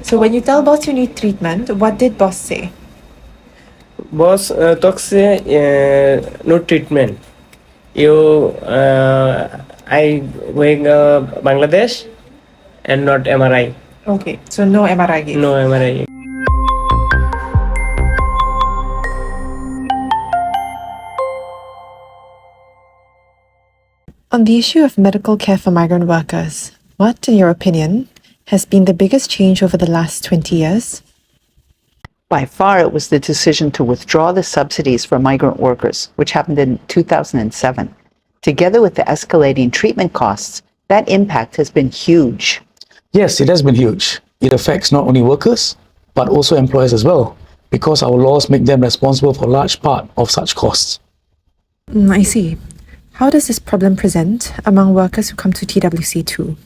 So when you tell boss you need treatment, what did boss say? Boss talk say no treatment. You I going Bangladesh and not MRI. Okay, so no MRI gave. No MRI. On the issue of medical care for migrant workers, what, in your opinion, has been the biggest change over the last 20 years? By far, it was the decision to withdraw the subsidies for migrant workers, which happened in 2007. Together with the escalating treatment costs, that impact has been huge. Yes, it has been huge. It affects not only workers, but also employers as well, because our laws make them responsible for a large part of such costs. I see. How does this problem present among workers who come to TWC2?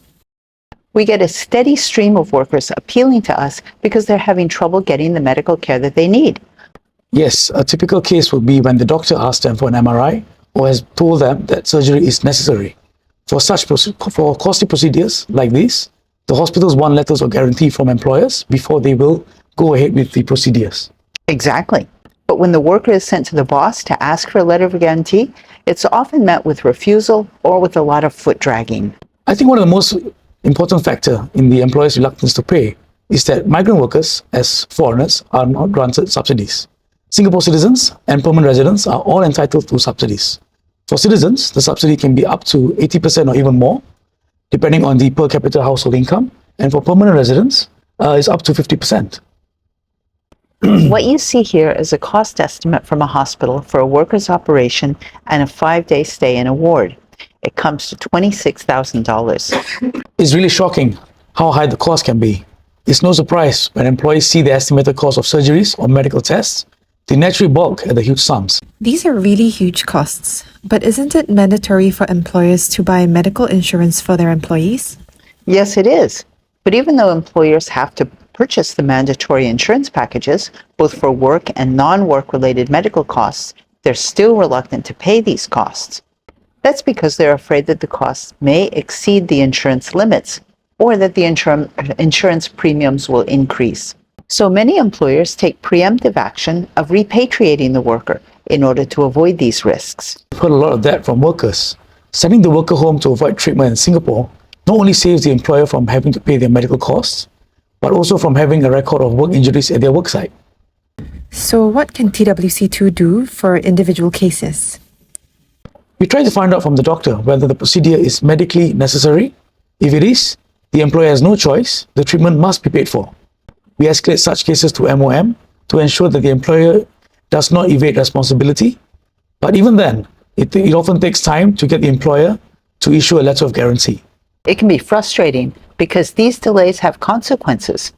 We get a steady stream of workers appealing to us because they're having trouble getting the medical care that they need. Yes, a typical case would be when the doctor asks them for an MRI or has told them that surgery is necessary. For costly procedures like these, the hospitals want letters of guarantee from employers before they will go ahead with the procedures. Exactly. But when the worker is sent to the boss to ask for a letter of guarantee, it's often met with refusal or with a lot of foot dragging. I think one of the most important factors in the employer's reluctance to pay is that migrant workers, as foreigners, are not granted subsidies. Singapore citizens and permanent residents are all entitled to subsidies. For citizens, the subsidy can be up to 80% or even more, depending on the per capita household income, and for permanent residents, it's up to 50%. What you see here is a cost estimate from a hospital for a worker's operation and a 5-day stay in a ward. It comes to $26,000. It's really shocking how high the cost can be. It's no surprise when employees see the estimated cost of surgeries or medical tests, they naturally balk at the huge sums. These are really huge costs, but isn't it mandatory for employers to buy medical insurance for their employees? Yes, it is. But even though employers have to purchase the mandatory insurance packages, both for work and non-work related medical costs, they're still reluctant to pay these costs. That's because they're afraid that the costs may exceed the insurance limits or that the insurance premiums will increase. So many employers take preemptive action of repatriating the worker in order to avoid these risks. I've heard a lot of that from workers. Sending the worker home to avoid treatment in Singapore not only saves the employer from having to pay their medical costs, but also from having a record of work injuries at their worksite. So what can TWC2 do for individual cases? We try to find out from the doctor whether the procedure is medically necessary. If it is, the employer has no choice, the treatment must be paid for. We escalate such cases to MOM to ensure that the employer does not evade responsibility. But even then, it often takes time to get the employer to issue a letter of guarantee. It can be frustrating because these delays have consequences.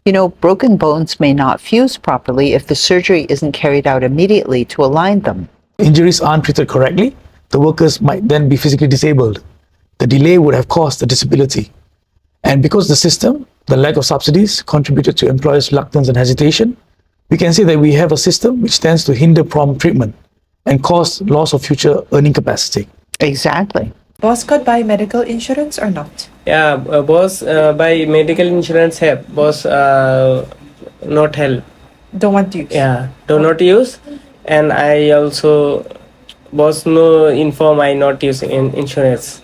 You know, broken bones may not fuse properly if the surgery isn't carried out immediately to align them. Injuries aren't treated correctly, the workers might then be physically disabled. The delay would have caused the disability. And because the system, the lack of subsidies, contributed to employers' reluctance and hesitation, we can say that we have a system which tends to hinder prompt treatment and cause loss of future earning capacity. Exactly. Boss could buy medical insurance or not? Yeah, boss buy medical insurance help. Boss not help. Don't want to use? Yeah, do not use. And I also boss no inform I not using insurance.